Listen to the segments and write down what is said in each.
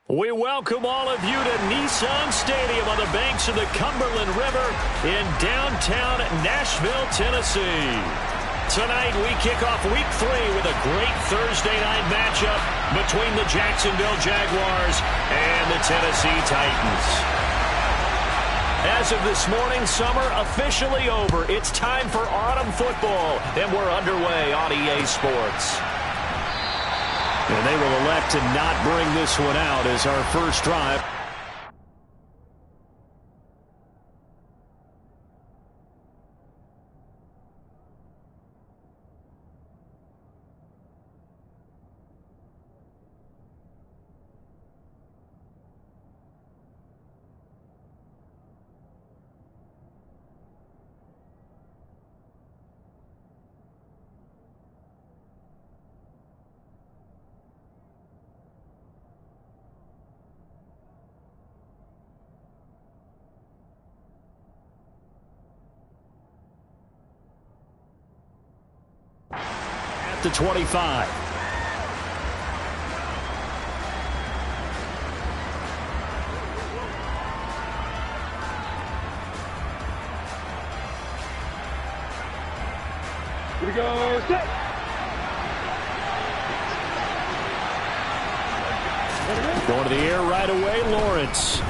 We welcome all of you to Nissan Stadium on the banks of the Cumberland River in downtown Nashville, Tennessee. Tonight we kick off Week 3 with a great Thursday night matchup between the Jacksonville Jaguars and the Tennessee Titans. As of this morning, summer officially over. It's time for autumn football, and we're underway on EA Sports. And they will elect to not bring this one out as our first drive. To 25. Here we go. Set. Going to the air right away, Lawrence.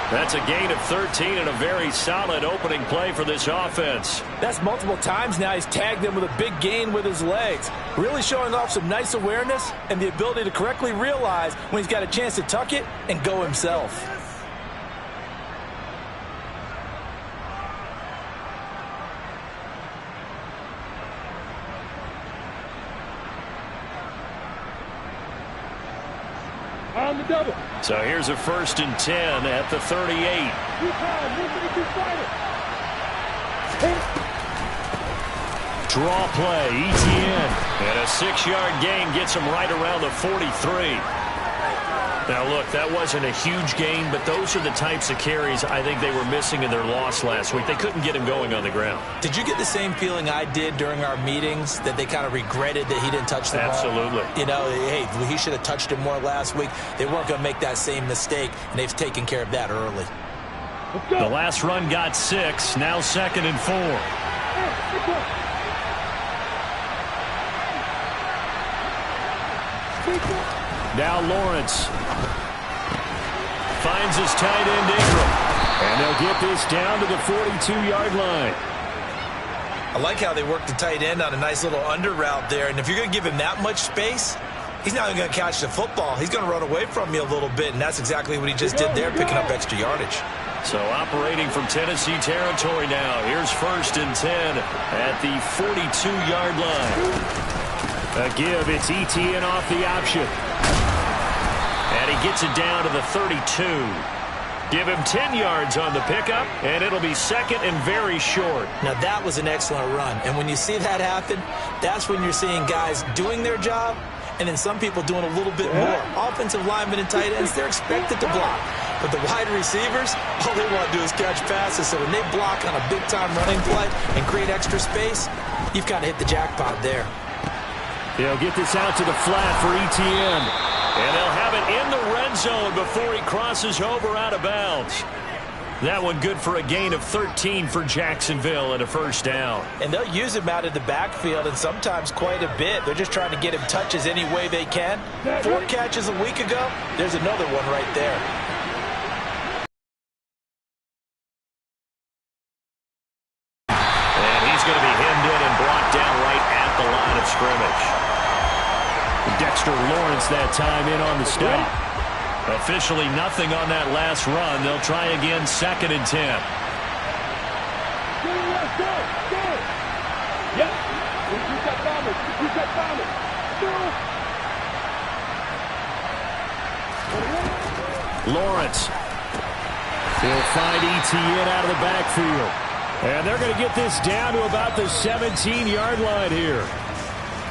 That's a gain of 13 and a very solid opening play for this offense. That's multiple times now he's tagged them with a big gain with his legs. Really showing off some nice awareness and the ability to correctly realize when he's got a chance to tuck it and go himself. On the double. So here's a 1st and 10 at the 38. Draw play, ETN. And a 6-yard gain gets him right around the 43. Now, look, that wasn't a huge gain, but those are the types of carries I think they were missing in their loss last week. They couldn't get him going on the ground. Did you get the same feeling I did during our meetings, that they kind of regretted that he didn't touch the ball? Absolutely. You know, hey, he should have touched it more last week. They weren't going to make that same mistake, and they've taken care of that early. The last run got 6, now 2nd and 4. Now Lawrence finds his tight end Ingram. And they'll get this down to the 42-yard line. I like how they work the tight end on a nice little under route there. And if you're going to give him that much space, he's not even going to catch the football. He's going to run away from you a little bit, and that's exactly what he just did there, picking up extra yardage. So operating from Tennessee territory now. Here's 1st and 10 at the 42-yard line. A give, it's ETN off the option. And he gets it down to the 32. Give him 10 yards on the pickup, and it'll be 2nd and very short. Now, that was an excellent run. And when you see that happen, that's when you're seeing guys doing their job, and then some people doing a little bit more. Offensive linemen and tight ends, they're expected to block. But the wide receivers, all they want to do is catch passes. So when they block on a big-time running play and create extra space, you've kind of hit the jackpot there. They'll get this out to the flat for ETN. And they'll have it in the red zone before he crosses over out of bounds. That one good for a gain of 13 for Jacksonville and a 1st down. And they'll use him out of the backfield, and sometimes quite a bit. They're just trying to get him touches any way they can. 4 catches a week ago, there's another one right there. And he's going to be hemmed in and brought down right at the line of scrimmage. Dexter Lawrence that time in on the stop. Officially nothing on that last run. They'll try again, 2nd and 10. Lawrence. He'll find ETN out of the backfield. And they're going to get this down to about the 17-yard line here.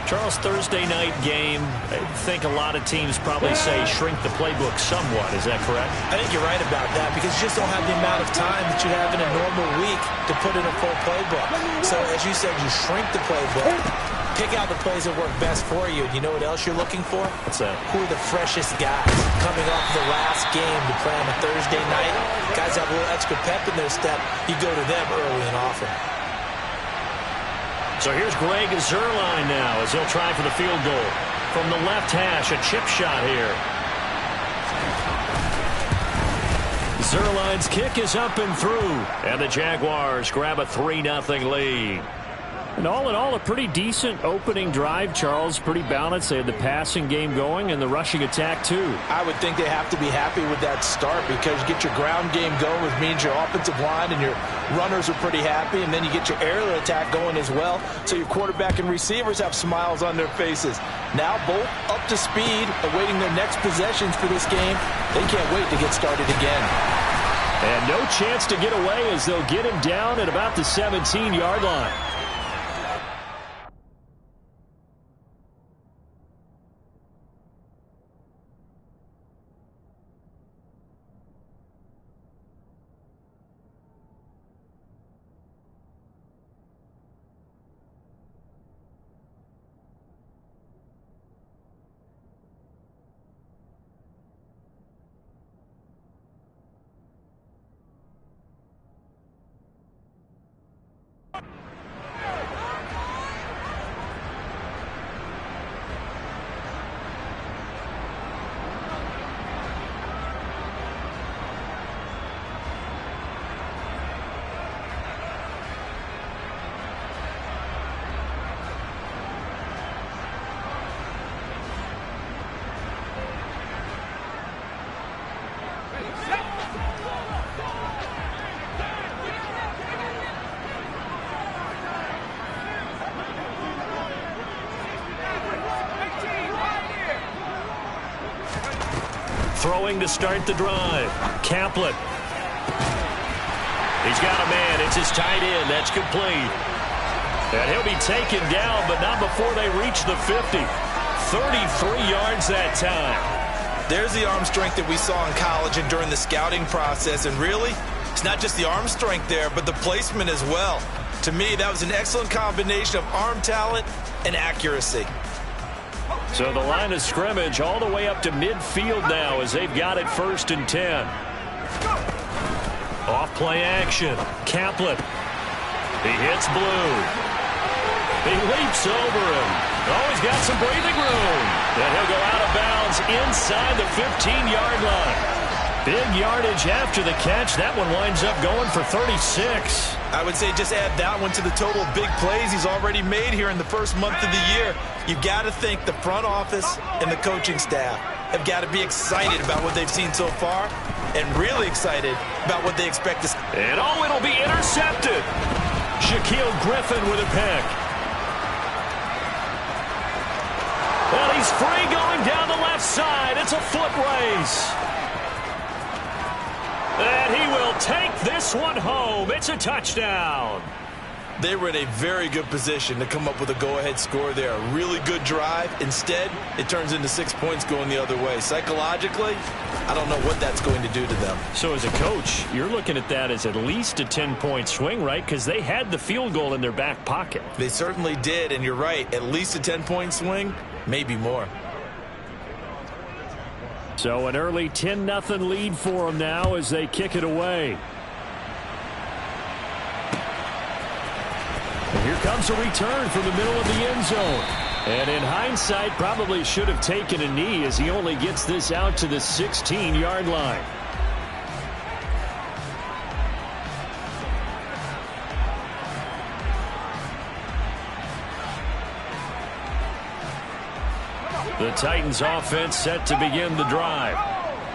Charles, Thursday night game, I think a lot of teams probably say shrink the playbook somewhat. Is that correct? I think you're right about that because you just don't have the amount of time that you have in a normal week to put in a full playbook. So, as you said, you shrink the playbook. pick out the plays that work best for you. And you know what else you're looking for? What's that? Who are the freshest guys coming off the last game to play on a Thursday night? Guys have a little extra pep in their step. You go to them early and often. So here's Greg Zuerlein now as he'll try for the field goal. From the left hash, a chip shot here. Zuerlein's kick is up and through. And the Jaguars grab a 3-0 lead. And all in all, a pretty decent opening drive, Charles. Pretty balanced. They had the passing game going and the rushing attack, too. I would think they have to be happy with that start because you get your ground game going, which means your offensive line and your runners are pretty happy, and then you get your aerial attack going as well, so your quarterback and receivers have smiles on their faces. Now both up to speed, awaiting their next possessions for this game. They can't wait to get started again. And no chance to get away as they'll get him down at about the 17-yard line. Throwing to start the drive. Kaplan. He's got a man. It's his tight end. That's complete. And he'll be taken down, but not before they reach the 50. 33 yards that time. There's the arm strength that we saw in college and during the scouting process. And really, it's not just the arm strength there, but the placement as well. To me, that was an excellent combination of arm talent and accuracy. So the line of scrimmage all the way up to midfield now as they've got it 1st and 10. Off play action. Kaplan. He hits Blue. He leaps over him. Oh, he's got some breathing room. And he'll go out of bounds inside the 15-yard line. Big yardage after the catch. That one winds up going for 36. I would say just add that one to the total of big plays he's already made here in the first month of the year. You've got to think the front office and the coaching staff have got to be excited about what they've seen so far and really excited about what they expect to see. And oh, it'll be intercepted. Shaquille Griffin with a pick. Well, he's free going down the left side. It's a foot race. And he will take this one home. It's a touchdown. They were in a very good position to come up with a go-ahead score there. A really good drive. Instead, it turns into 6 points going the other way. Psychologically, I don't know what that's going to do to them. So as a coach, you're looking at that as at least a 10-point swing, right? Because they had the field goal in their back pocket. They certainly did, and you're right. At least a 10-point swing, maybe more. So an early 10-0 lead for them now as they kick it away. And here comes a return from the middle of the end zone. And in hindsight, probably should have taken a knee as he only gets this out to the 16-yard line. The Titans offense set to begin the drive.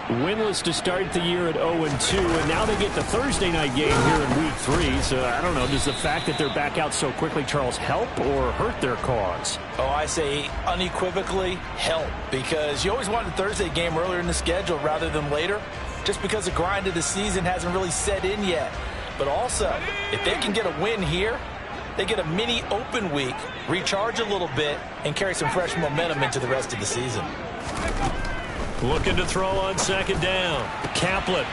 Winless to start the year at 0-2, and now they get the Thursday night game here in Week 3. So, I don't know, does the fact that they're back out so quickly, Charles, help or hurt their cause? Oh, I say unequivocally help, because you always want the Thursday game earlier in the schedule rather than later, just because the grind of the season hasn't really set in yet. But also, if they can get a win here, they get a mini open week, recharge a little bit, and carry some fresh momentum into the rest of the season. Looking to throw on second down. Kaplan.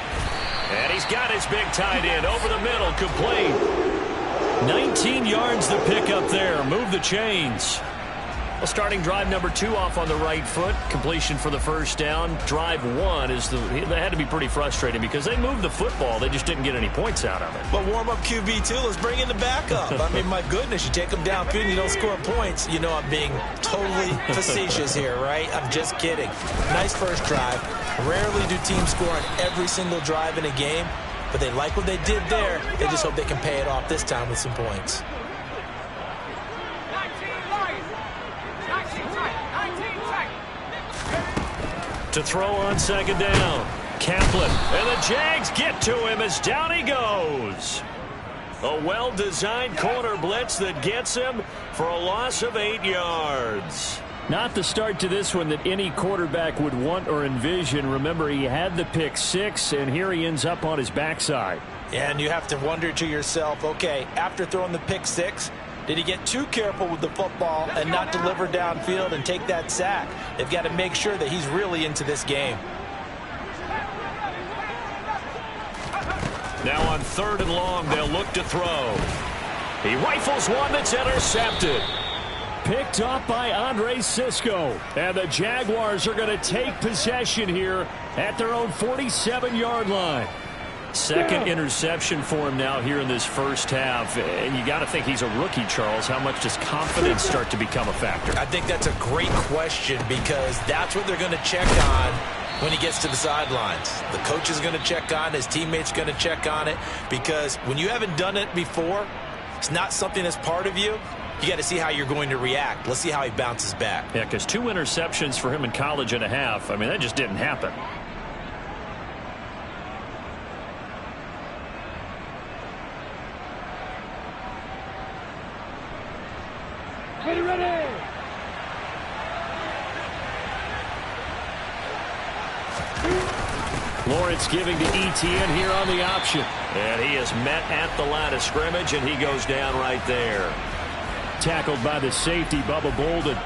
And he's got his big tight end over the middle, complete. 19 yards the pick up there. Move the chains. Well, starting drive number 2 off on the right foot. Completion for the first down. Drive 1 they had to be pretty frustrating because they moved the football. They just didn't get any points out of it. But warm up QB2, let's bring in the backup. I mean, my goodness, you take them downfield and you don't score points. You know I'm being totally facetious here, right? I'm just kidding. Nice first drive. Rarely do teams score on every single drive in a game, but they like what they did there. They just hope they can pay it off this time with some points. To throw on second down. Kaplan. And the Jags get to him as down he goes. A well-designed corner blitz that gets him for a loss of 8 yards. Not the start to this one that any quarterback would want or envision. Remember, he had the pick 6, and here he ends up on his backside. And you have to wonder to yourself, okay, after throwing the pick 6, did he get too careful with the football and not deliver downfield and take that sack? They've got to make sure that he's really into this game. Now on 3rd and long, they'll look to throw. He rifles one that's intercepted. Picked off by Andre Cisco. And the Jaguars are going to take possession here at their own 47-yard line. Second interception for him now here in this first half. And you got to think he's a rookie, Charles. How much does confidence start to become a factor? I think that's a great question because that's what they're going to check on when he gets to the sidelines. The coach is going to check on it. His teammates going to check on it because when you haven't done it before, it's not something that's part of you. You got to see how you're going to react. Let's see how he bounces back. Yeah, because 2 interceptions for him in college and a half. I mean, that just didn't happen. Ready. Lawrence giving to Etienne here on the option. And he is met at the line of scrimmage, and he goes down right there. Tackled by the safety, Bubba Bolden.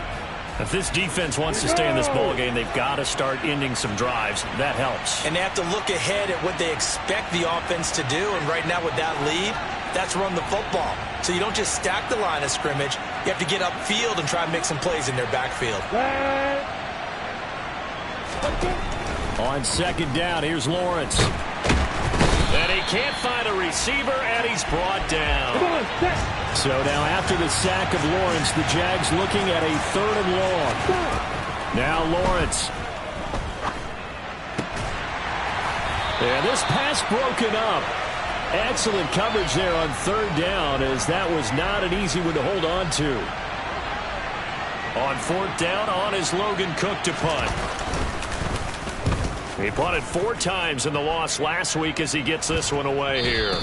If this defense wants to stay in this ballgame, they've got to start ending some drives. That helps. And they have to look ahead at what they expect the offense to do. And right now with that lead, that's run the football. So you don't just stack the line of scrimmage. You have to get upfield and try and make some plays in their backfield. On second down, here's Lawrence. And he can't find a receiver, and he's brought down. So now after the sack of Lawrence, the Jags looking at a 3rd and long. Now Lawrence. And this pass broken up. Excellent coverage there on 3rd down, as that was not an easy one to hold on to. On 4th down, on is Logan Cook to punt. He punted 4 times in the loss last week as he gets this one away here.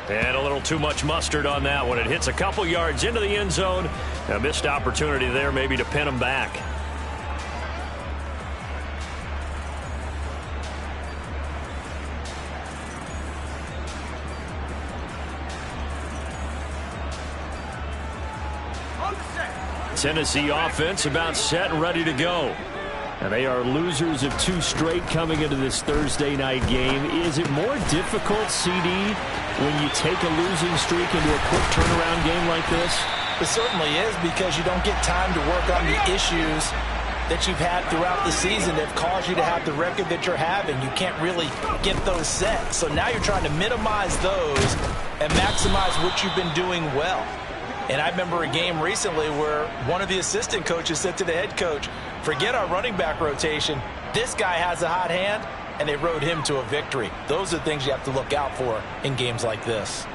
And a little too much mustard on that one. It hits a couple yards into the end zone. A missed opportunity there maybe to pin him back. Tennessee offense about set and ready to go. And they are losers of 2 straight coming into this Thursday night game. Is it more difficult, CD, when you take a losing streak into a quick turnaround game like this? It certainly is, because you don't get time to work on the issues that you've had throughout the season that have caused you to have the record that you're having. You can't really get those set. So now you're trying to minimize those and maximize what you've been doing well. And I remember a game recently where one of the assistant coaches said to the head coach, forget our running back rotation. This guy has a hot hand, and they rode him to a victory. Those are things you have to look out for in games like this.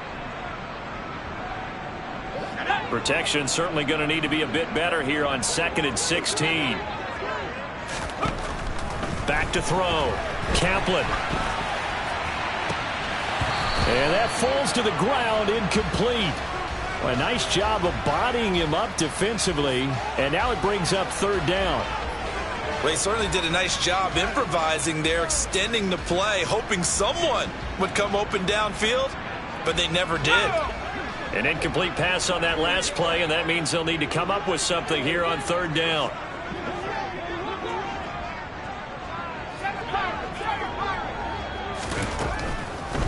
Protection certainly going to need to be a bit better here on 2nd and 16. Back to throw. Kaplan. And that falls to the ground, incomplete. Well, a nice job of bodying him up defensively, and now it brings up 3rd down. Well, he certainly did a nice job improvising there, extending the play, hoping someone would come open downfield, but they never did. An incomplete pass on that last play, and that means they'll need to come up with something here on 3rd down.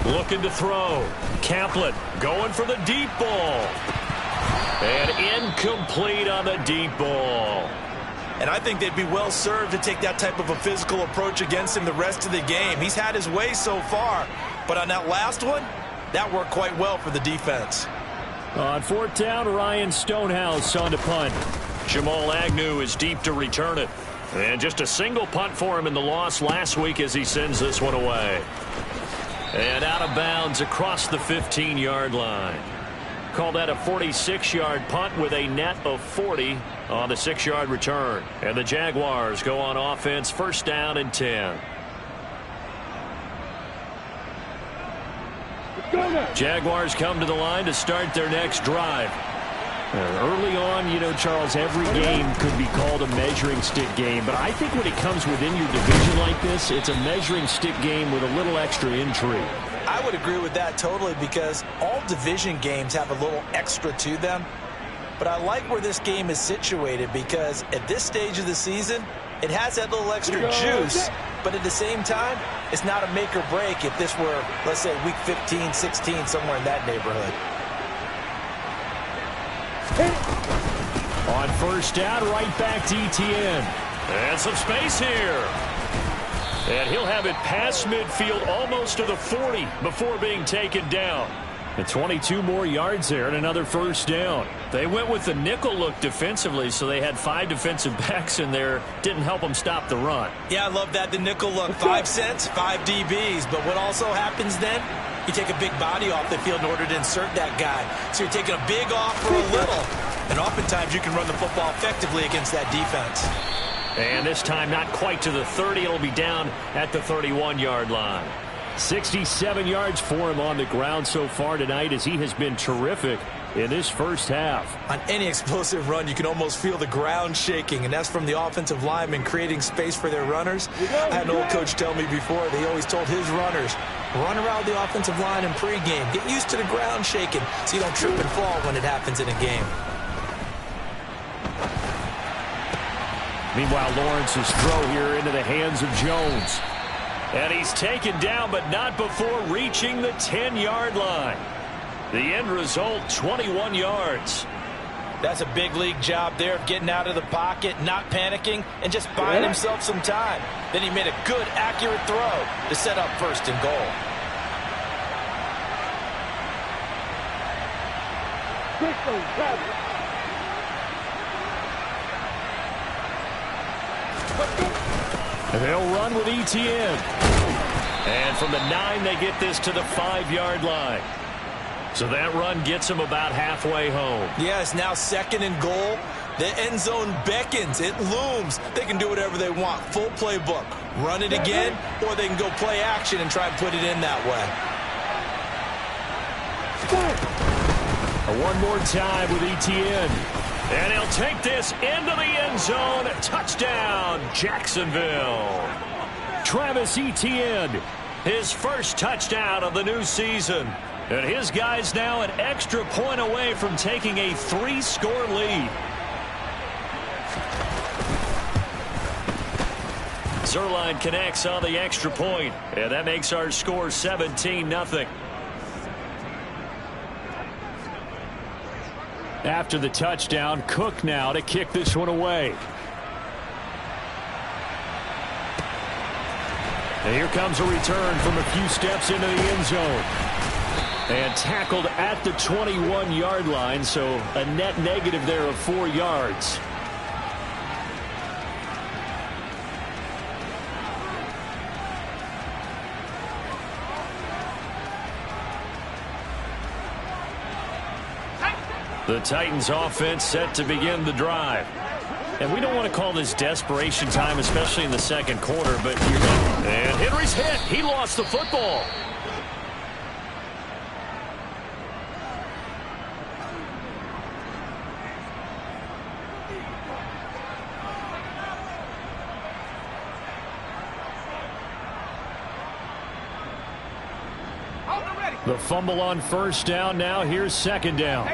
Looking to throw. Kaplan going for the deep ball. And incomplete on the deep ball. And I think they'd be well served to take that type of a physical approach against him the rest of the game. He's had his way so far, but on that last one, that worked quite well for the defense. On fourth down, Ryan Stonehouse on to punt. Jamal Agnew is deep to return it. And just a single punt for him in the loss last week as he sends this one away. And out of bounds across the 15-yard line. Call that a 46-yard punt with a net of 40 on the 6-yard return. And the Jaguars go on offense, first down and 10. Jaguars come to the line to start their next drive. Early on, you know, Charles, every game could be called a measuring stick game. But I think when it comes within your division like this, it's a measuring stick game with a little extra intrigue. I would agree with that totally because all division games have a little extra to them. But I like where this game is situated because at this stage of the season, it has that little extra juice. But at the same time, it's not a make or break if this were, let's say, week 15, 16, somewhere in that neighborhood. On first down, right back to ETN. And some space here. And he'll have it past midfield almost to the 40 before being taken down. And 22 more yards there and another first down. They went with the nickel look defensively, so they had 5 defensive backs in there. Didn't help them stop the run. Yeah, I love that, the nickel look. 5 cents, 5 DBs. But what also happens then, you take a big body off the field in order to insert that guy. So you're taking a big off for a little. And oftentimes you can run the football effectively against that defense. And this time not quite to the 30. It'll be down at the 31-yard line. 67 yards for him on the ground so far tonight as he has been terrific in this first half. On any explosive run, you can almost feel the ground shaking, and that's from the offensive linemen creating space for their runners. I had an old coach tell me before, they always told his runners, run around the offensive line in pregame. Get used to the ground shaking so you don't trip and fall when it happens in a game. Meanwhile, Lawrence's throw here into the hands of Jones. And he's taken down, but not before reaching the 10-yard line. The end result, 21 yards. That's a big league job there of getting out of the pocket, not panicking, and just buying himself some time. Then he made a good, accurate throw to set up first and goal. They'll run with ETN. And from the 9, they get this to the 5-yard line. So that run gets them about halfway home. Yeah, it's now second and goal. The end zone beckons. It looms. They can do whatever they want. Full playbook. Run it again, or they can go play action and try and put it in that way. One more time with ETN. And he'll take this into the end zone. Touchdown, Jacksonville. Travis Etienne, his first touchdown of the new season. And his guys now an extra point away from taking a 3-score lead. Zerline connects on the extra point, and that makes our score 17-0. After the touchdown, Cook now to kick this one away. And here comes a return from a few steps into the end zone. And tackled at the 21-yard line, so a net negative there of 4 yards. The Titans offense set to begin the drive. And we don't want to call this desperation time, especially in the second quarter, but you're not. And Henry's hit. He lost the football. The fumble on first down. Now here's second down.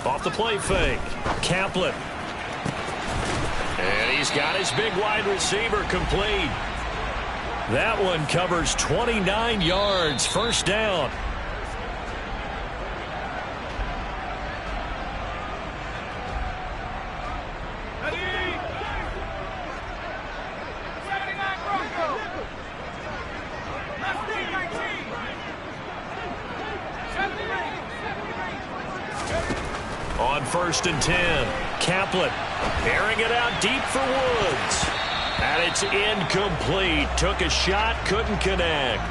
Off the play fake. Kaplan. And he's got his big wide receiver complete. That one covers 29 yards. First down. On 1st and 10, Kaplan airing it out deep for Woods. And it's incomplete. Took a shot, couldn't connect.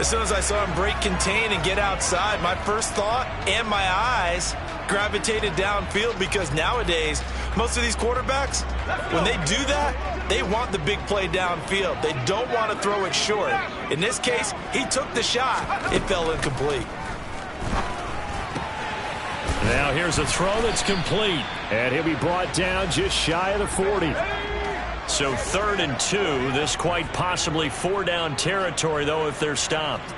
As soon as I saw him break contain and get outside, my first thought and my eyes gravitated downfield, because nowadays, most of these quarterbacks, when they do that, they want the big play downfield. They don't want to throw it short. In this case, he took the shot. It fell incomplete. Now here's a throw that's complete, and he'll be brought down just shy of the 40. So 3rd and 2, this quite possibly 4-down territory, though, if they're stopped.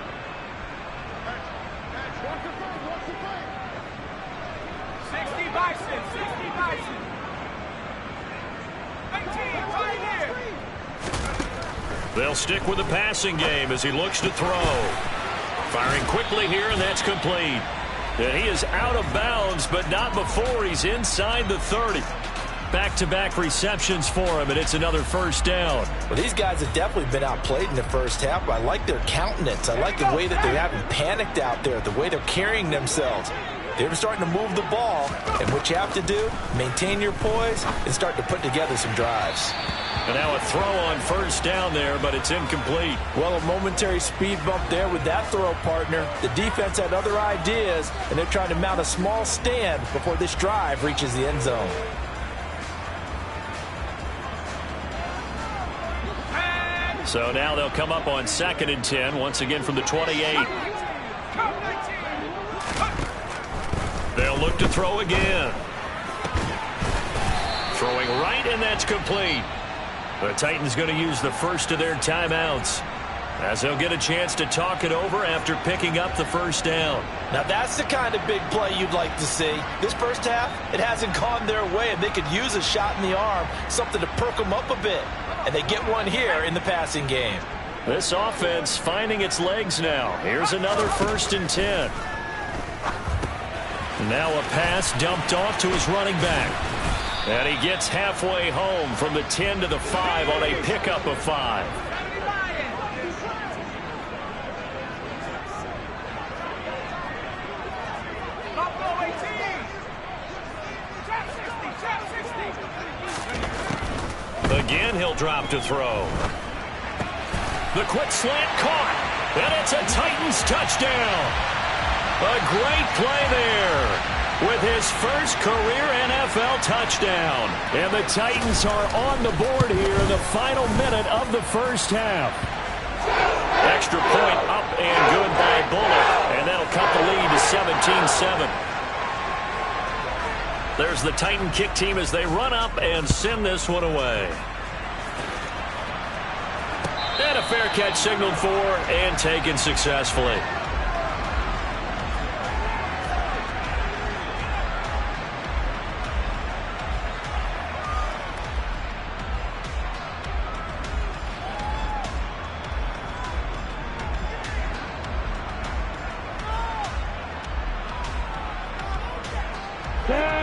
They'll stick with the passing game as he looks to throw. Firing quickly here, and that's complete. And he is out of bounds, but not before he's inside the 30. Back-to-back receptions for him, and it's another first down. Well, these guys have definitely been outplayed in the first half, but I like their countenance. I like the way that they haven't panicked out there, the way they're carrying themselves. They're starting to move the ball, and what you have to do, maintain your poise and start to put together some drives. And now a throw on first down there, but it's incomplete. Well, a momentary speed bump there with that throw, partner. The defense had other ideas, and they're trying to mount a small stand before this drive reaches the end zone. So now they'll come up on 2nd and 10, once again from the 28. They'll look to throw again. Throwing right, and that's complete. The Titans going to use the first of their timeouts, as they'll get a chance to talk it over after picking up the first down. Now that's the kind of big play you'd like to see. This first half, it hasn't gone their way, and they could use a shot in the arm, something to perk them up a bit. And they get one here in the passing game. This offense finding its legs now. Here's another 1st and 10. Now a pass dumped off to his running back. And he gets halfway home from the 10 to the 5 on a pickup of 5. Again, he'll drop to throw. The quick slant caught. And it's a Titans touchdown. A great play there with his first career NFL touchdown. And the Titans are on the board here in the final minute of the first half. Extra point up and good by Bullock. And that'll cut the lead to 17-7. There's the Titan kick team as they run up and send this one away. And a fair catch signaled for and taken successfully.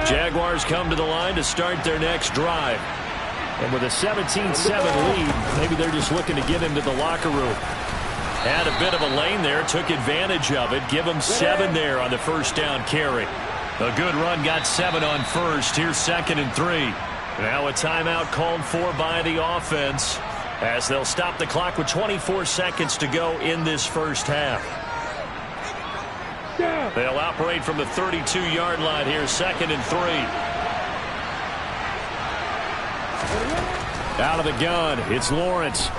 Jaguars come to the line to start their next drive. And with a 17-7 lead, maybe they're just looking to get into the locker room. Had a bit of a lane there, took advantage of it. Give them 7 there on the first down carry. A good run, got 7 on first. Here's 2nd and 3. Now a timeout called for by the offense, as they'll stop the clock with 24 seconds to go in this first half. They'll operate from the 32-yard line here, 2nd and 3. Out of the gun, it's Lawrence.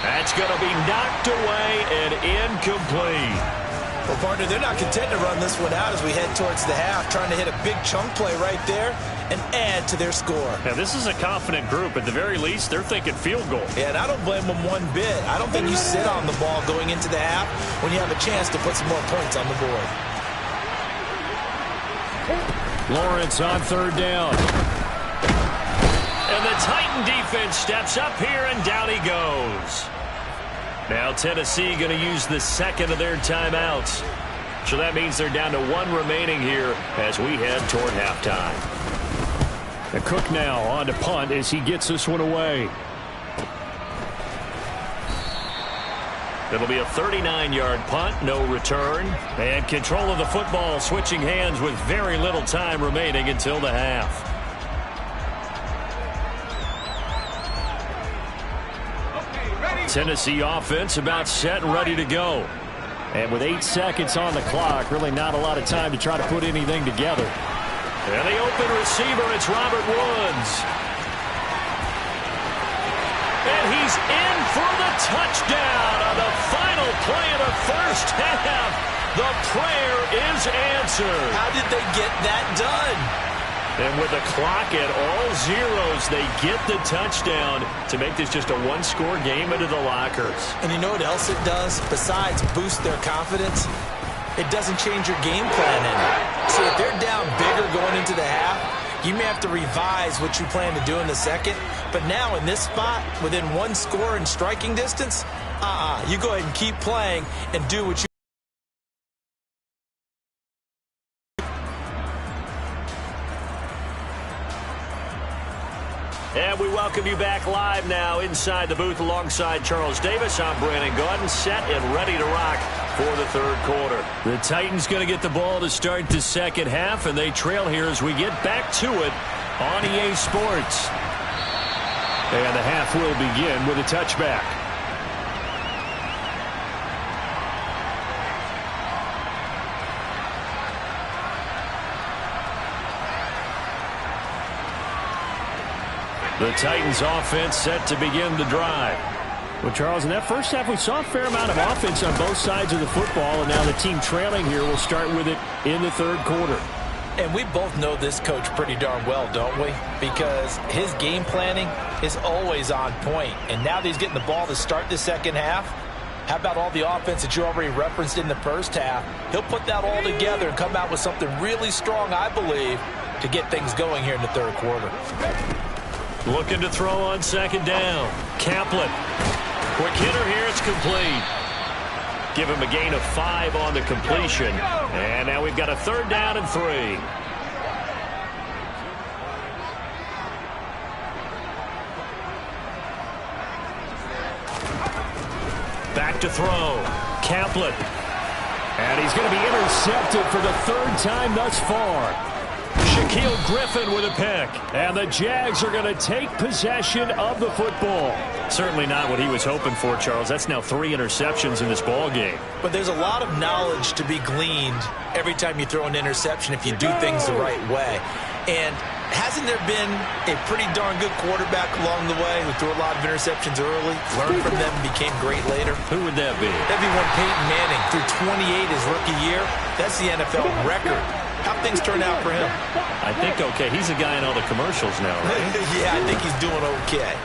That's going to be knocked away and incomplete. Well, partner, they're not content to run this one out as we head towards the half, trying to hit a big chunk play right there and add to their score. Now, this is a confident group. At the very least, they're thinking field goal. Yeah, and I don't blame them one bit. I don't think you sit on the ball going into the half when you have a chance to put some more points on the board. Lawrence on 3rd down. And the Titan defense steps up here, and down he goes. Now Tennessee going to use the second of their timeouts. So that means they're down to one remaining here as we head toward halftime. And Cook now on to punt as he gets this one away. It'll be a 39-yard punt, no return. And control of the football switching hands with very little time remaining until the half. Tennessee offense about set and ready to go. And with 8 seconds on the clock, really not a lot of time to try to put anything together. And the open receiver, it's Robert Woods. And he's in for the touchdown on the final play of the first half. The prayer is answered. How did they get that done? And with the clock at all zeros, they get the touchdown to make this just a one-score game into the lockers. And you know what else it does? Besides boost their confidence, it doesn't change your game plan any. See, if they're down bigger going into the half, you may have to revise what you plan to do in the second. But now in this spot, within one score in striking distance, you go ahead and keep playing and do what you. And we welcome you back live now inside the booth alongside Charles Davis. I'm Brandon Gaudin, set and ready to rock for the third quarter. The Titans going to get the ball to start the second half, and they trail here as we get back to it on EA Sports. And the half will begin with a touchback. The Titans offense set to begin the drive. Well, Charles, in that first half, we saw a fair amount of offense on both sides of the football, and now the team trailing here will start with it in the third quarter. And we both know this coach pretty darn well, don't we? Because his game planning is always on point. And now that he's getting the ball to start the second half, how about all the offense that you already referenced in the first half? He'll put that all together and come out with something really strong, I believe, to get things going here in the third quarter. Looking to throw on second down. Kaplan. Quick hitter here. It's complete. Give him a gain of 5 on the completion. And now we've got a third down and 3. Back to throw. Kaplan. And he's going to be intercepted for the third time thus far. Shaquille Griffin with a pick. And the Jags are going to take possession of the football. Certainly not what he was hoping for, Charles. That's now 3 interceptions in this ball game. But there's a lot of knowledge to be gleaned every time you throw an interception if you do things the right way. And hasn't there been a pretty darn good quarterback along the way who threw a lot of interceptions early, learned from them, and became great later? Who would that be? That'd be one Peyton Manning threw 28 his rookie year. That's the NFL record. How things turn out for him? I think okay. He's a guy in all the commercials now, right? Yeah, I think he's doing okay.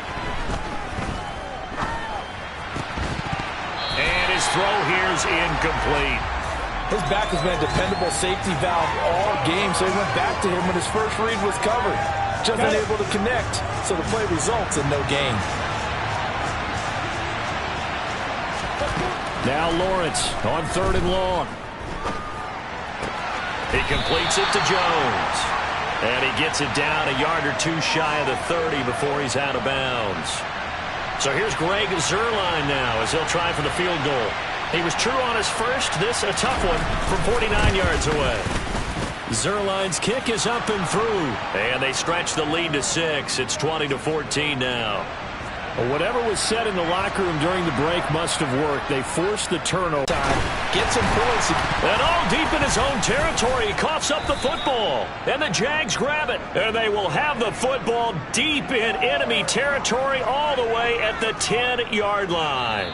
And his throw here is incomplete. His back has been a dependable safety valve all game, so he went back to him when his first read was covered. Just unable to connect, so the play results in no gain. Now Lawrence on 3rd and long. He completes it to Jones. And he gets it down a yard or 2 shy of the 30 before he's out of bounds. So here's Greg Zuerlein now as he'll try for the field goal. He was true on his first. This a tough one from 49 yards away. Zuerlein's kick is up and through. And they stretch the lead to 6. It's 20-14 now. Well, whatever was said in the locker room during the break must have worked. They forced the turnover. Get some points. And all deep in his own territory, he coughs up the football. And the Jags grab it. And they will have the football deep in enemy territory all the way at the 10-yard line.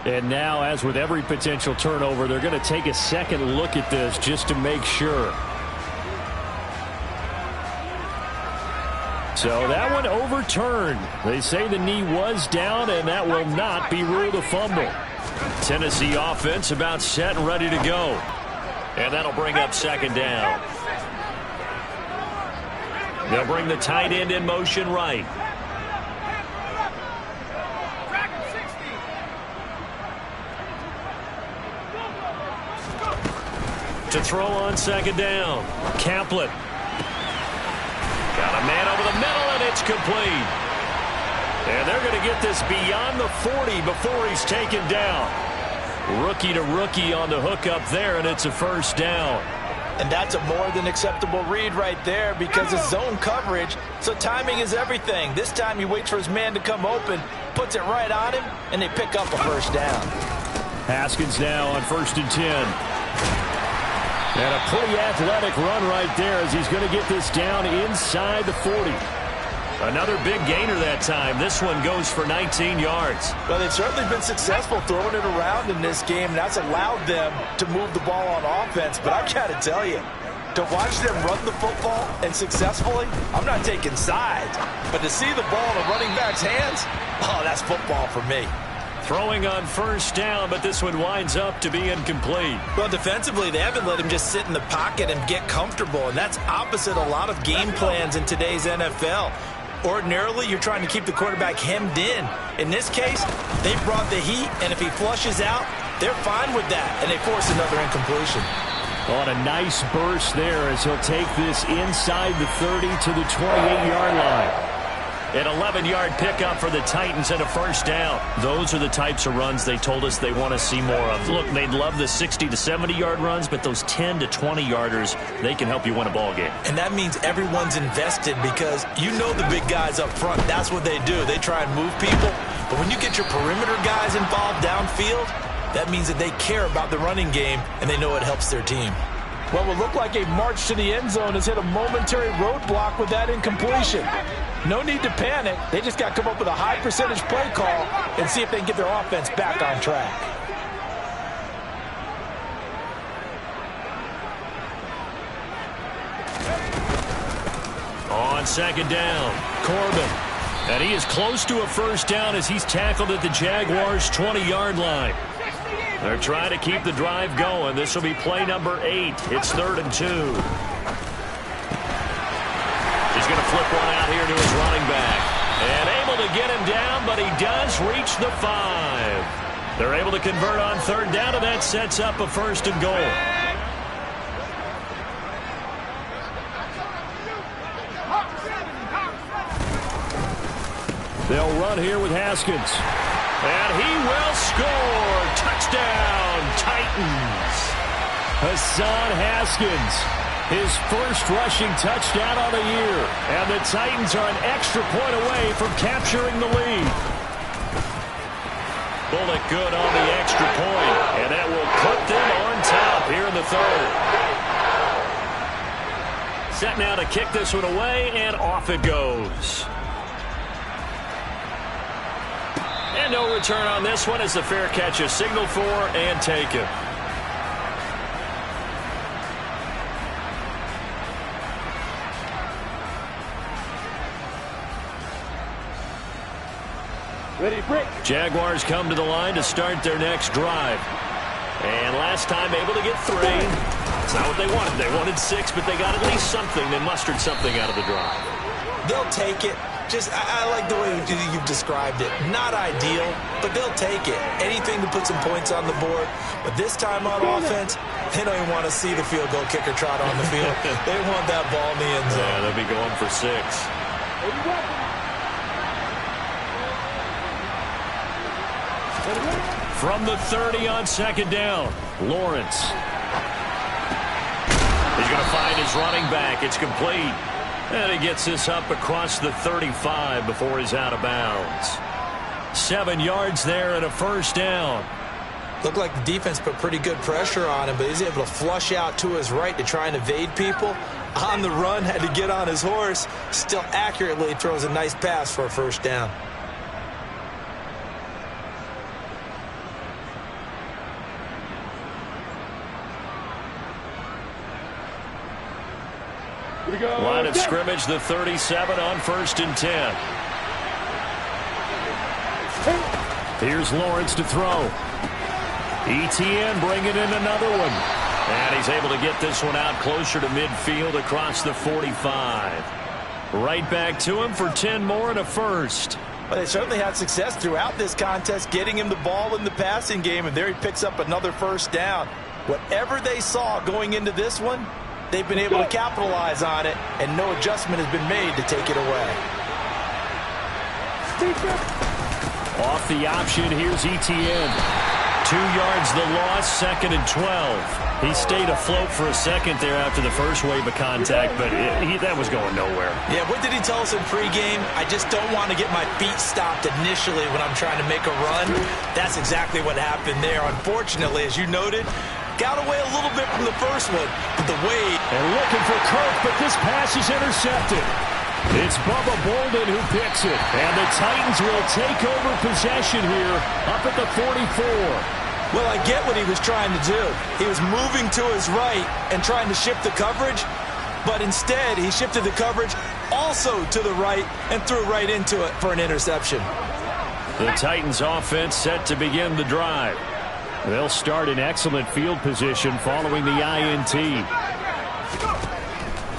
And now, as with every potential turnover, they're going to take a second look at this just to make sure. So that one overturned. They say the knee was down, and that will not be ruled a fumble. Tennessee offense about set and ready to go. And that'll bring up second down. They'll bring the tight end in motion right. To throw on second down. Kaplan. Got a man over the middle, and it's complete. And they're going to get this beyond the 40 before he's taken down. Rookie to rookie on the hookup there, and it's a first down. And that's a more than acceptable read right there because it's zone coverage, so timing is everything. This time he waits for his man to come open, puts it right on him, and they pick up a first down. Haskins now on 1st and 10. And a pretty athletic run right there as he's going to get this down inside the 40. Another big gainer that time. This one goes for 19 yards. Well, they've certainly been successful throwing it around in this game, and that's allowed them to move the ball on offense. But I've got to tell you, to watch them run the football and successfully, I'm not taking sides. But to see the ball in a running back's hands, oh, that's football for me. Throwing on first down, but this one winds up to be incomplete. Well, defensively, they haven't let him just sit in the pocket and get comfortable, and that's opposite a lot of game plans in today's NFL. Ordinarily, you're trying to keep the quarterback hemmed in. In this case, they brought the heat, and if he flushes out, they're fine with that, and they force another incompletion. On a nice burst there as he'll take this inside the 30 to the 28-yard line. An 11-yard pickup for the Titans and a first down. Those are the types of runs they told us they want to see more of. Look, they'd love the 60 to 70-yard runs, but those 10 to 20-yarders, they can help you win a ball game. And that means everyone's invested because you know the big guys up front. That's what they do. They try and move people. But when you get your perimeter guys involved downfield, that means that they care about the running game, and they know it helps their team. What will look like a march to the end zone has hit a momentary roadblock with that incompletion. No need to panic. They just got to come up with a high percentage play call and see if they can get their offense back on track. On second down, Corbin. And he is close to a first down as he's tackled at the Jaguars' 20-yard line. They're trying to keep the drive going. This will be play number 8. It's 3rd and 2. He's going to flip one out here to his running back. And able to get him down, but he does reach the 5. They're able to convert on 3rd down, and that sets up a 1st and goal. They'll run here with Haskins. And he will score. Touchdown, Titans. Hassan Haskins, his first rushing touchdown on the year. And the Titans are an extra point away from capturing the lead. Bullock good on the extra point, and that will put them on top here in the 3rd. Set now to kick this one away, and off it goes. And no return on this one as the fair catch is signaled for and taken. Ready, break. Jaguars come to the line to start their next drive. And last time able to get 3. It's not what they wanted. They wanted 6, but they got at least something. They mustered something out of the drive. They'll take it. I like the way you've described it. Not ideal, but they'll take it. Anything to put some points on the board. But this time on offense, they don't even want to see the field goal kicker trot on the field. They want that ball in the end zone. Yeah, they'll be going for 6. From the 30 on second down, Lawrence. He's going to find his running back. It's complete. And he gets this up across the 35 before he's out of bounds. 7 yards there and a first down. Looked like the defense put pretty good pressure on him, but he's able to flush out to his right to try and evade people. On the run, had to get on his horse. Still accurately throws a nice pass for a first down. Line of scrimmage, the 37 on 1st and 10. Here's Lawrence to throw. ETN bringing in another one. And he's able to get this one out closer to midfield across the 45. Right back to him for 10 more and a first. Well, they certainly had success throughout this contest, getting him the ball in the passing game, and there he picks up another first down. Whatever they saw going into this one, they've been able to capitalize on it, and no adjustment has been made to take it away. Off the option, here's Etienne. 2 yards the loss, 2nd and 12. He stayed afloat for a second there after the first wave of contact, but that was going nowhere. Yeah, what did he tell us in pregame? I just don't want to get my feet stopped initially when I'm trying to make a run. That's exactly what happened there. Unfortunately, as you noted, got away a little bit from the first one, but the wave. And looking for Kirk, but this pass is intercepted. It's Bubba Bolden who picks it, and the Titans will take over possession here up at the 44. Well, I get what he was trying to do. He was moving to his right and trying to shift the coverage, but instead he shifted the coverage also to the right and threw right into it for an interception. The Titans offense set to begin the drive. They'll start in excellent field position following the INT.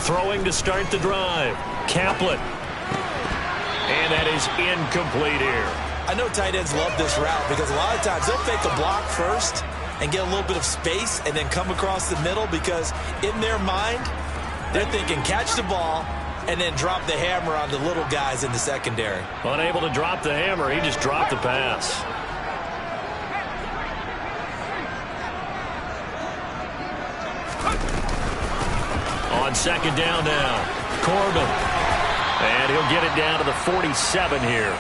Throwing to start the drive. Kaplan. And that is incomplete here. I know tight ends love this route because a lot of times they'll fake a block first and get a little bit of space and then come across the middle because in their mind, they're thinking catch the ball and then drop the hammer on the little guys in the secondary. Unable to drop the hammer, he just dropped the pass. On 2nd down now, Corbin. And he'll get it down to the 47 here.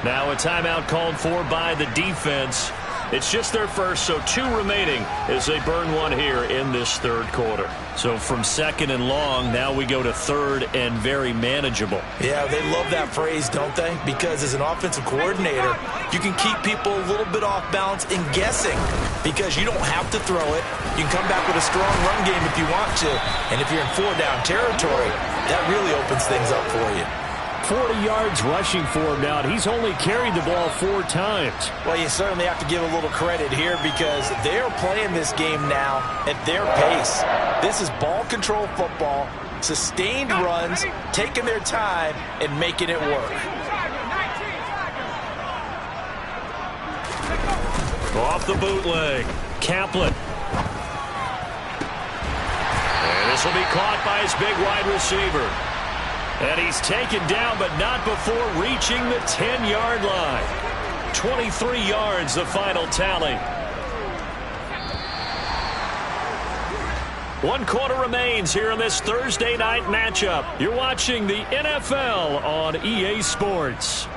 Now a timeout called for by the defense. It's just their first, so 2 remaining as they burn one here in this 3rd quarter. So from 2nd and long, now we go to 3rd and very manageable. Yeah, they love that phrase, don't they? Because as an offensive coordinator, you can keep people a little bit off balance and guessing because you don't have to throw it. You can come back with a strong run game if you want to. And if you're in 4-down territory, that really opens things up for you. 40 yards rushing for him now, and he's only carried the ball 4 times. Well, you certainly have to give a little credit here because they're playing this game now at their pace. This is ball control football, sustained runs, taking their time, and making it work. Off the bootleg, Kaplan. And this will be caught by his big wide receiver. And he's taken down, but not before reaching the 10-yard line. 23 yards, the final tally. 1 quarter remains here in this Thursday night matchup. You're watching the NFL on EA Sports.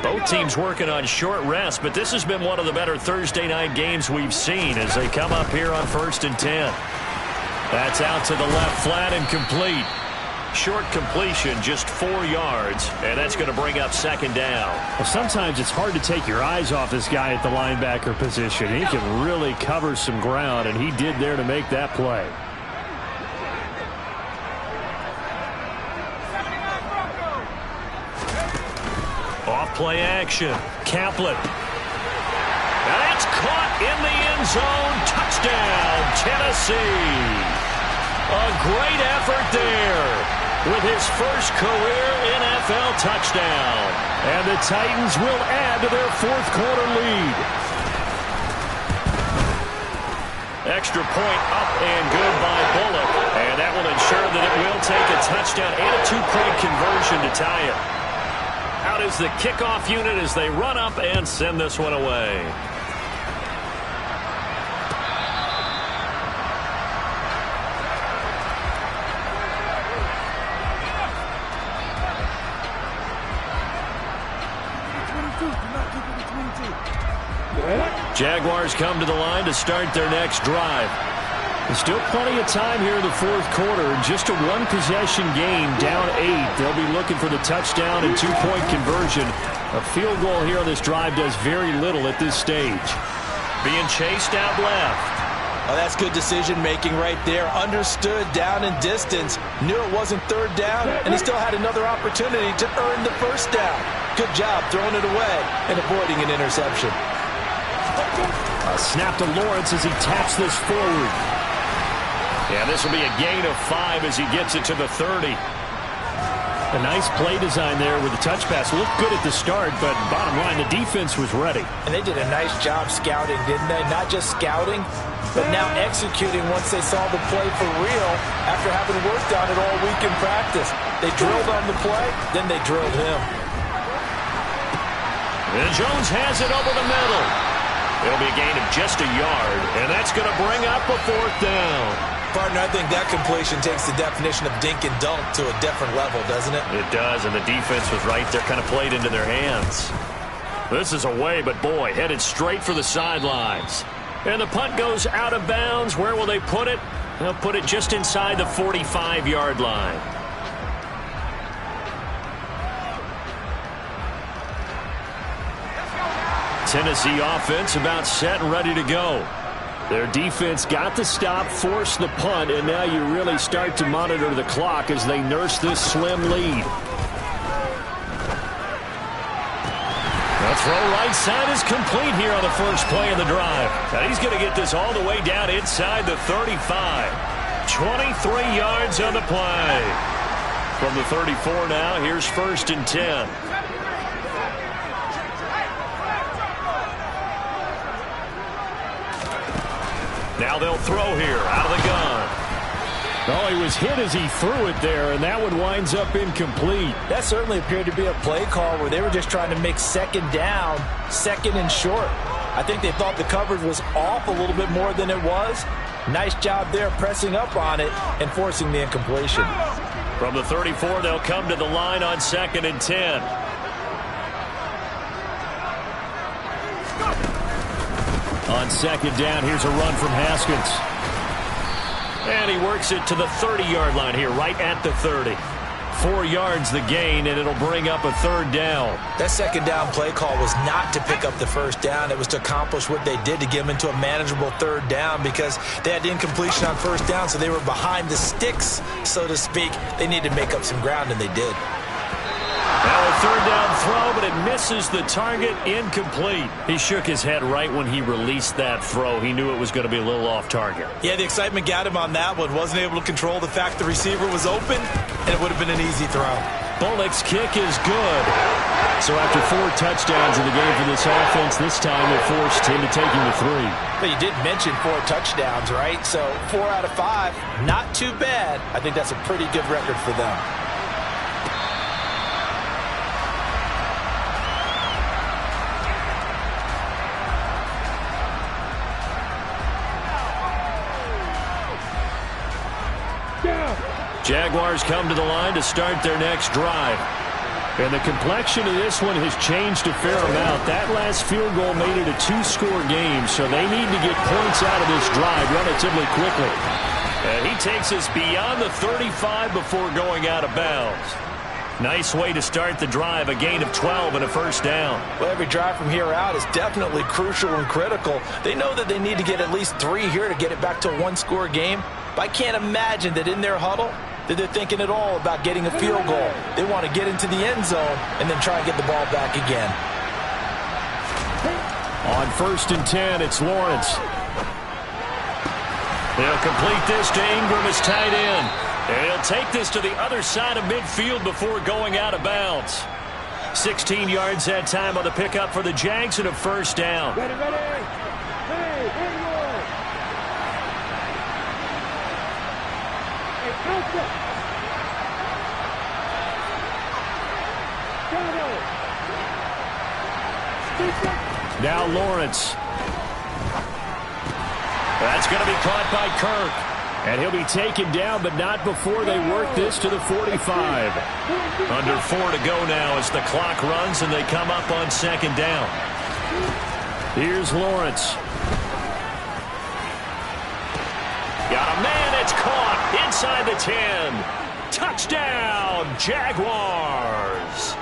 Both teams working on short rest, but this has been one of the better Thursday night games we've seen as they come up here on 1st and 10. That's out to the left, flat and complete. Short completion, just 4 yards, and that's going to bring up 2nd down. Well, sometimes it's hard to take your eyes off this guy at the linebacker position. He can really cover some ground, and he did there to make that play. Play action. Kaplan. And that's caught in the end zone. Touchdown, Tennessee. A great effort there with his first career NFL touchdown. And the Titans will add to their 4th quarter lead. Extra point up and good by Bullock. And that will ensure that it will take a touchdown and a 2-point conversion to tie it. Out is the kickoff unit as they run up and send this one away. Jaguars come to the line to start their next drive. There's still plenty of time here in the 4th quarter. Just a 1-possession game, down 8. They'll be looking for the touchdown and 2-point conversion. A field goal here on this drive does very little at this stage. Being chased out left. Oh, that's good decision-making right there. Understood down and distance. Knew it wasn't third down, and he still had another opportunity to earn the first down. Good job throwing it away and avoiding an interception. A snap to Lawrence as he taps this forward. Yeah, this will be a gain of 5 as he gets it to the 30. A nice play design there with the touch pass. Looked good at the start, but bottom line, the defense was ready. And they did a nice job scouting, didn't they? Not just scouting, but now executing once they saw the play for real after having worked on it all week in practice. They drilled on the play, then they drilled him. And Jones has it over the middle. It'll be a gain of just a yard, and that's going to bring up a 4th down. Partner, I think that completion takes the definition of dink and dunk to a different level, doesn't it? It does, and the defense was right there, kind of played into their hands. This is away, but boy, headed straight for the sidelines. And the punt goes out of bounds. Where will they put it? They'll put it just inside the 45-yard line. Tennessee offense about set and ready to go. Their defense got the stop, forced the punt, and now you really start to monitor the clock as they nurse this slim lead. The throw right side is complete here on the first play of the drive. And he's going to get this all the way down inside the 35. 23 yards on the play. From the 34 now, here's 1st and 10. Now they'll throw here out of the gun. Oh, he was hit as he threw it there, and that one winds up incomplete. That certainly appeared to be a play call where they were just trying to make second down, second and short. I think they thought the coverage was off a little bit more than it was. Nice job there pressing up on it and forcing the incompletion. From the 34, they'll come to the line on 2nd and 10. On 2nd down, here's a run from Haskins. And he works it to the 30-yard line here, right at the 30. 4 yards the gain, and it'll bring up a 3rd down. That second down play call was not to pick up the first down. It was to accomplish what they did to get them into a manageable 3rd down because they had incompletion on first down, so they were behind the sticks, so to speak. They needed to make up some ground, and they did. Now a 3rd down throw, but it misses the target, incomplete. He shook his head right when he released that throw. He knew it was going to be a little off target. Yeah, the excitement got him on that one. Wasn't able to control the fact the receiver was open, and it would have been an easy throw. Bullock's kick is good. So after 4 touchdowns in the game for this offense, this time it forced him to take him to 3. But you did mention 4 touchdowns, right? So 4 out of 5, not too bad. I think that's a pretty good record for them. Jaguars come to the line to start their next drive. And the complexion of this one has changed a fair amount. That last field goal made it a 2-score game, so they need to get points out of this drive relatively quickly. And he takes us beyond the 35 before going out of bounds. Nice way to start the drive, a gain of 12 and a 1st down. Well, every drive from here out is definitely crucial and critical. They know that they need to get at least 3 here to get it back to a 1-score game. But I can't imagine that in their huddle that they're thinking at all about getting a field goal. They want to get into the end zone and then try and get the ball back again. On 1st and 10, it's Lawrence. They'll complete this to Ingram as tight end. And he'll take this to the other side of midfield before going out of bounds. 16 yards that time on the pickup for the Jags and a 1st down. Ready, ready. Hey, here you go. Hey, counter. Now Lawrence. That's going to be caught by Kirk. And he'll be taken down, but not before they work this to the 45. Under 4 to go now as the clock runs and they come up on 2nd down. Here's Lawrence. Got a man, it's caught inside the 10. Touchdown, Jaguars.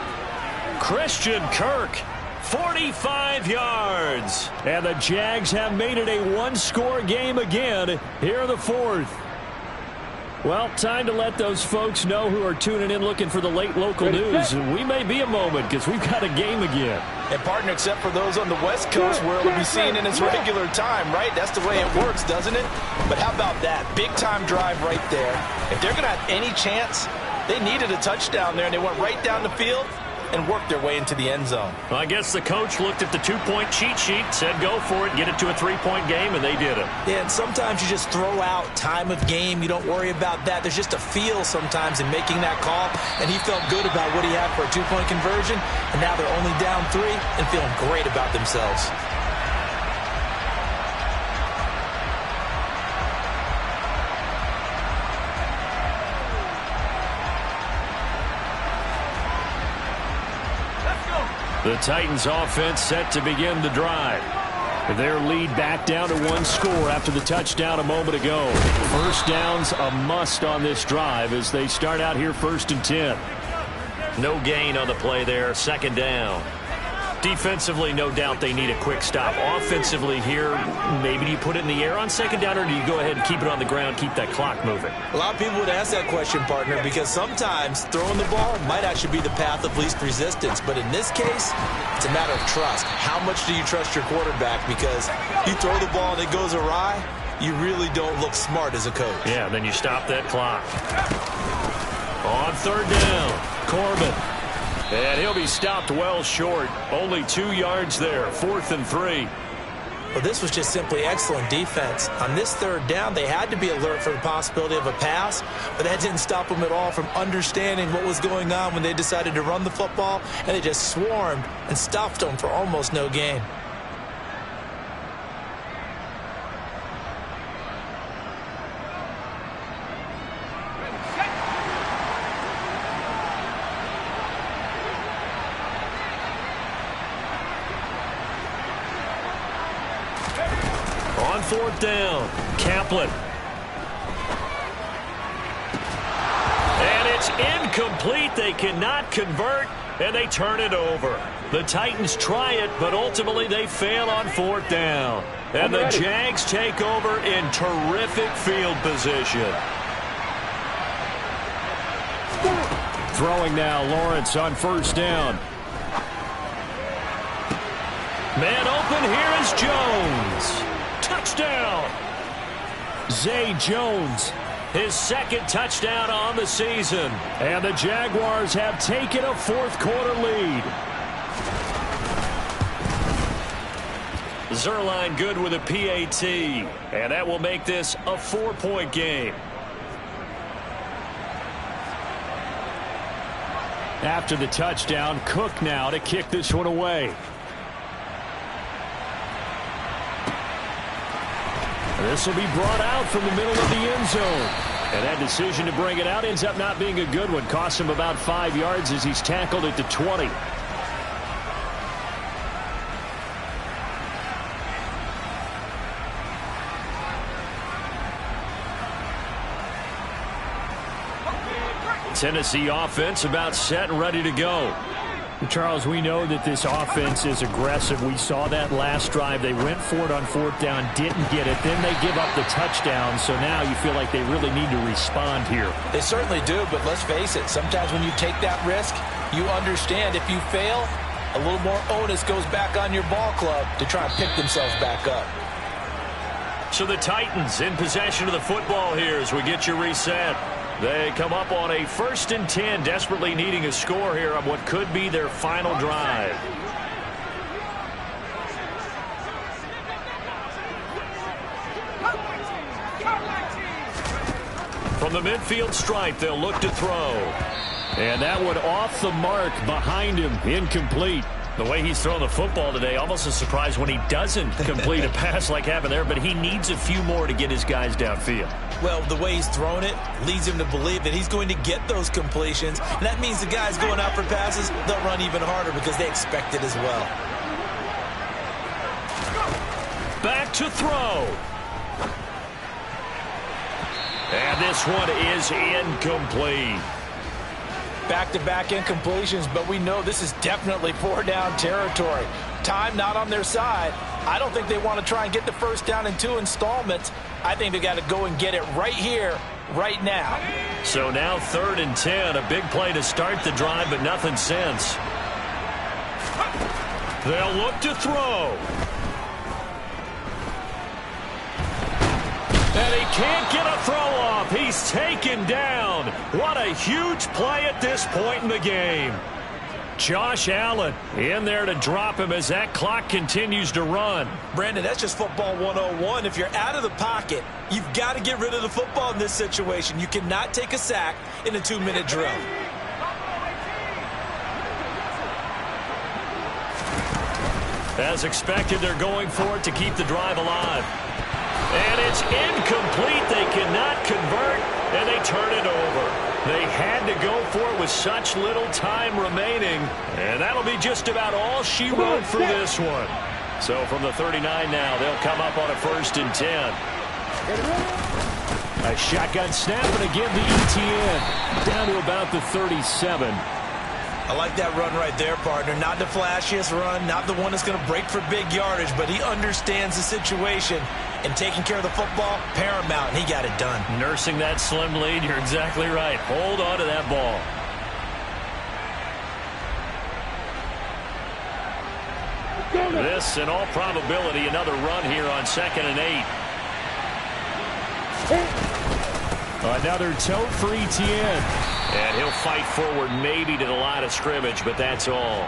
Christian Kirk 45 yards. And the Jags have made it a one-score game again here in the fourth. Well, time to let those folks know who are tuning in looking for the late local news. We may be a moment because we've got a game again. And, partner, except for those on the West Coast where it'll be seen in its regular time, right? That's the way it works, doesn't it? But how about that? Big-time drive right there. If they're going to have any chance, they needed a touchdown there, and they went right down the field and worked their way into the end zone. Well, I guess the coach looked at the two-point cheat sheet, said go for it, get it to a three-point game, and they did it. Yeah, and sometimes you just throw out time of game. You don't worry about that. There's just a feel sometimes in making that call, and he felt good about what he had for a two-point conversion, and now they're only down 3 and feeling great about themselves. The Titans offense set to begin the drive. Their lead back down to 1 score after the touchdown a moment ago. First down's a must on this drive as they start out here 1st and 10. No gain on the play there, 2nd down. Defensively, no doubt they need a quick stop. Offensively here, maybe do you put it in the air on 2nd down, or do you go ahead and keep it on the ground, keep that clock moving? A lot of people would ask that question, partner, because sometimes throwing the ball might actually be the path of least resistance. But in this case, it's a matter of trust. How much do you trust your quarterback? Because you throw the ball and it goes awry, you really don't look smart as a coach. Yeah, then you stop that clock. On 3rd down, Corbin. And he'll be stopped well short. Only 2 yards there. 4th and 3. Well, this was just simply excellent defense. On this 3rd down, they had to be alert for the possibility of a pass, but that didn't stop them at all from understanding what was going on when they decided to run the football, and they just swarmed and stopped them for almost no gain. On 4th down, Kaplan. And it's incomplete. They cannot convert, and they turn it over. The Titans try it, but ultimately they fail on 4th down. And the Jags take over in terrific field position. Throwing now, Lawrence on 1st down. Man open, here is Jones. Touchdown! Zay Jones, his 2nd touchdown on the season. And the Jaguars have taken a 4th quarter lead. Zerline good with a PAT. And that will make this a 4-point game. After the touchdown, Cook now to kick this one away. This will be brought out from the middle of the end zone. And that decision to bring it out ends up not being a good one. Costs him about 5 yards as he's tackled at the 20. Tennessee offense about set and ready to go. Charles, we know that this offense is aggressive. We saw that last drive. They went for it on 4th down, didn't get it. Then they give up the touchdown. So now you feel like they really need to respond here. They certainly do, but let's face it. Sometimes when you take that risk, you understand if you fail, a little more onus goes back on your ball club to try and pick themselves back up. So the Titans in possession of the football here as we get you reset. They come up on a 1st and 10, desperately needing a score here on what could be their final drive. From the midfield stripe, they'll look to throw. And that one off the mark behind him, incomplete. The way he's thrown the football today, almost a surprise when he doesn't complete a pass like happened there, but he needs a few more to get his guys downfield. Well, the way he's thrown it leads him to believe that he's going to get those completions, and that means the guys going out for passes, they'll run even harder because they expect it as well. Back to throw. And this one is incomplete. Back-to-back incompletions, but we know this is definitely four-down territory. Time not on their side. I don't think they want to try and get the first down in 2 installments. I think they got to go and get it right here, right now. So now 3rd and 10, a big play to start the drive, but nothing since. They'll look to throw. And he can't get a throw off. He's taken down. What a huge play at this point in the game. Josh Allen in there to drop him as that clock continues to run. Brandon, that's just football 101. If you're out of the pocket, you've got to get rid of the football in this situation. You cannot take a sack in a 2-minute drill. As expected, they're going for it to keep the drive alive. And it's incomplete. They cannot convert, and they turn it over. They had to go for it with such little time remaining, and that'll be just about all she wrote for this one. So from the 39 now, they'll come up on a 1st and 10. A shotgun snap, and again the ETN down to about the 37. I like that run right there, partner. Not the flashiest run, not the one that's going to break for big yardage, but he understands the situation, and taking care of the football, paramount, and he got it done. Nursing that slim lead, you're exactly right. Hold on to that ball. This, in all probability, another run here on 2nd and 8. Another tote for ETN. And he'll fight forward maybe to the line of scrimmage, but that's all.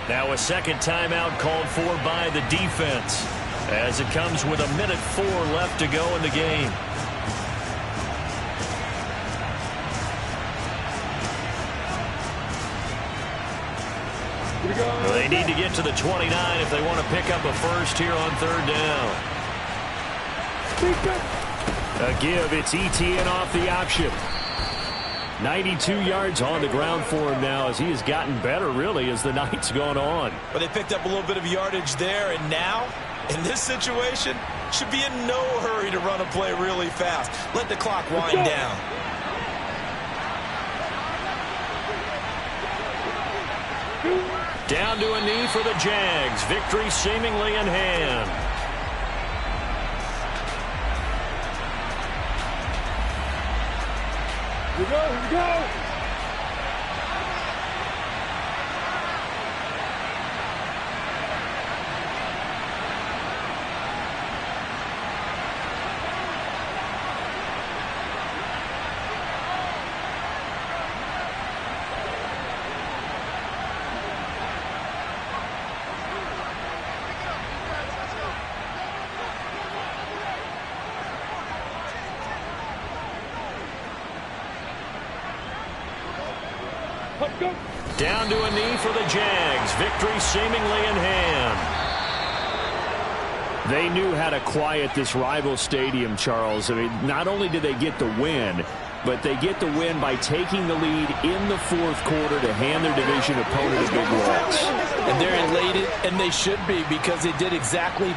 Now a second timeout called for by the defense as it comes with 1:04 left to go in the game. They need to get to the 29 if they want to pick up a first here on 3rd down. A give, it's ETN off the option. 92 yards on the ground for him now as he has gotten better, really, as the night's gone on. But they picked up a little bit of yardage there, and now, in this situation, should be in no hurry to run a play really fast. Let the clock wind down. Down to a knee for the Jags. Victory seemingly in hand. Here we go, here we go. Down to a knee for the Jags. Victory seemingly in hand. They knew how to quiet this rival stadium, Charles. I mean, not only did they get the win, but they get the win by taking the lead in the 4th quarter to hand their division opponent a big loss. And they're elated, and they should be, because they did exactly